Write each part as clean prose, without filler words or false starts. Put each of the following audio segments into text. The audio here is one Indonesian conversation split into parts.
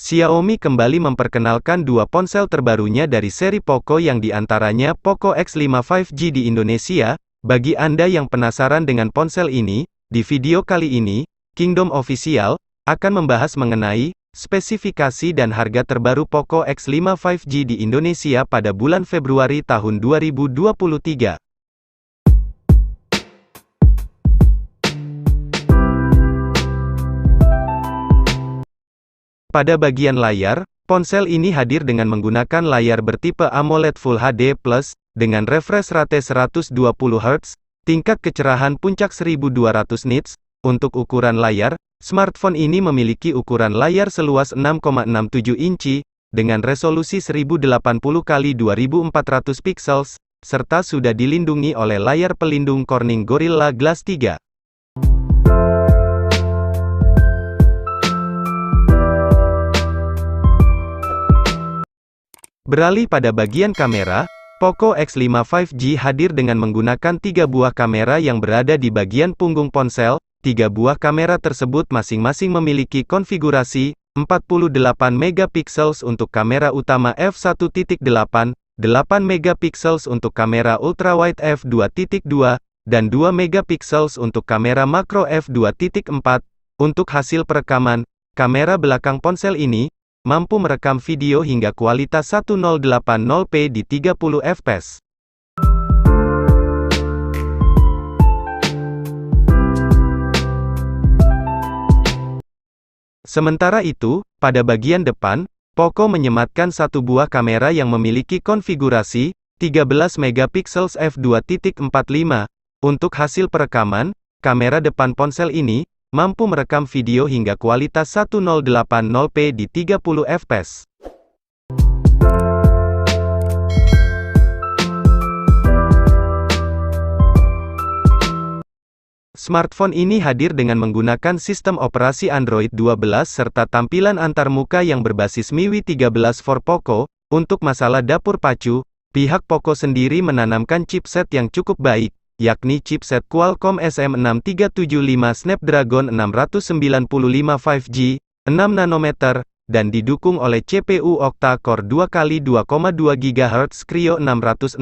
Xiaomi kembali memperkenalkan dua ponsel terbarunya dari seri Poco yang diantaranya Poco X5 5G di Indonesia. Bagi Anda yang penasaran dengan ponsel ini, di video kali ini, Kingdom Official akan membahas mengenai spesifikasi dan harga terbaru Poco X5 5G di Indonesia pada bulan Februari tahun 2023. Pada bagian layar, ponsel ini hadir dengan menggunakan layar bertipe AMOLED Full HD+, dengan refresh rate 120 Hz, tingkat kecerahan puncak 1200 nits. Untuk ukuran layar, smartphone ini memiliki ukuran layar seluas 6,67 inci, dengan resolusi 1080x2400 pixels, serta sudah dilindungi oleh layar pelindung Corning Gorilla Glass 3. Beralih pada bagian kamera, Poco X5 5G hadir dengan menggunakan 3 buah kamera yang berada di bagian punggung ponsel. 3 buah kamera tersebut masing-masing memiliki konfigurasi 48 megapiksel untuk kamera utama f1.8, 8 megapiksel untuk kamera ultrawide f2.2, dan 2 megapiksel untuk kamera makro f2.4. Untuk hasil perekaman, kamera belakang ponsel ini mampu merekam video hingga kualitas 1080p di 30 fps. Sementara itu, pada bagian depan, Poco menyematkan satu buah kamera yang memiliki konfigurasi 13 megapiksel f2.45. Untuk hasil perekaman, kamera depan ponsel ini mampu merekam video hingga kualitas 1080p di 30 fps. Smartphone ini hadir dengan menggunakan sistem operasi Android 12 serta tampilan antarmuka yang berbasis MIUI 13 for Poco. Untuk masalah dapur pacu, pihak Poco sendiri menanamkan chipset yang cukup baik, yakni chipset Qualcomm SM6375 Snapdragon 695 5G, 6 nanometer, dan didukung oleh CPU octa-core 2x2,2 GHz Kryo 660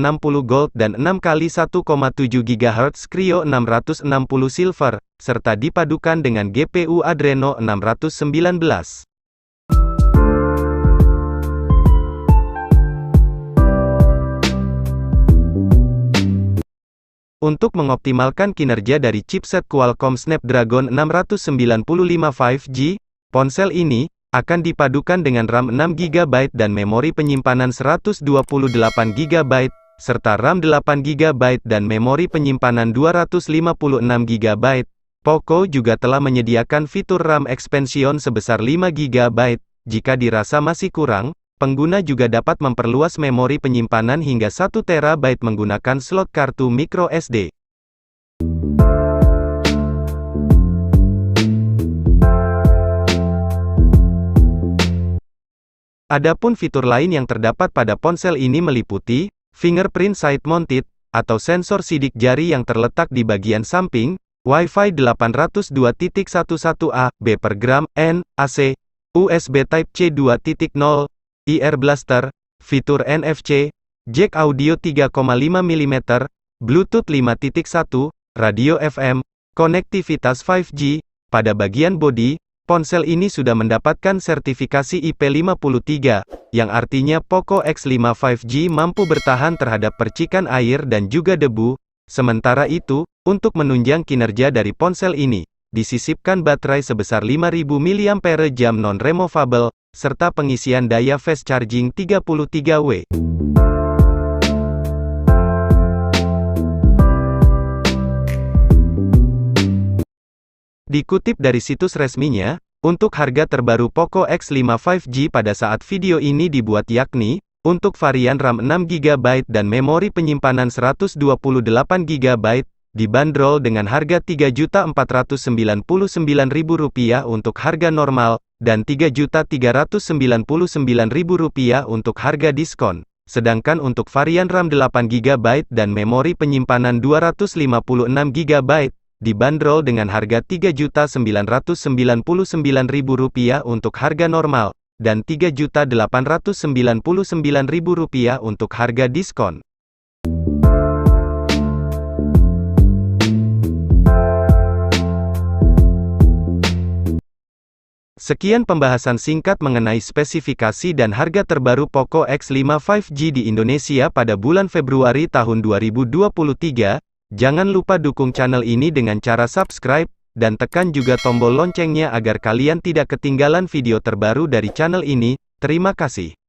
Gold dan 6x1,7 GHz Kryo 660 Silver, serta dipadukan dengan GPU Adreno 619. Untuk mengoptimalkan kinerja dari chipset Qualcomm Snapdragon 695 5G, ponsel ini akan dipadukan dengan RAM 6GB dan memori penyimpanan 128GB, serta RAM 8GB dan memori penyimpanan 256GB. Poco juga telah menyediakan fitur RAM expansion sebesar 5GB. Jika dirasa masih kurang, pengguna juga dapat memperluas memori penyimpanan hingga 1TB menggunakan slot kartu microSD. Adapun fitur lain yang terdapat pada ponsel ini meliputi fingerprint side mounted, atau sensor sidik jari yang terletak di bagian samping, Wi-Fi 802.11a, B per gram, N, AC, USB Type-C 2.0, IR Blaster, fitur NFC, jack audio 3,5 mm, Bluetooth 5.1, radio FM, konektivitas 5G. Pada bagian bodi, ponsel ini sudah mendapatkan sertifikasi IP53, yang artinya Poco X5 5G mampu bertahan terhadap percikan air dan juga debu. Sementara itu, untuk menunjang kinerja dari ponsel ini, disisipkan baterai sebesar 5000 mAh non-removable, serta pengisian daya fast charging 33W. Dikutip dari situs resminya, untuk harga terbaru Poco X5 5G pada saat video ini dibuat yakni, untuk varian RAM 6GB dan memori penyimpanan 128GB, dibanderol dengan harga Rp3.499.000 untuk harga normal, dan Rp3.399.000 untuk harga diskon. Sedangkan untuk varian RAM 8GB dan memori penyimpanan 256GB, dibanderol dengan harga Rp3.999.000 untuk harga normal, dan Rp3.899.000 untuk harga diskon. Sekian pembahasan singkat mengenai spesifikasi dan harga terbaru Poco X5 5G di Indonesia pada bulan Februari tahun 2023. Jangan lupa dukung channel ini dengan cara subscribe, dan tekan juga tombol loncengnya agar kalian tidak ketinggalan video terbaru dari channel ini. Terima kasih.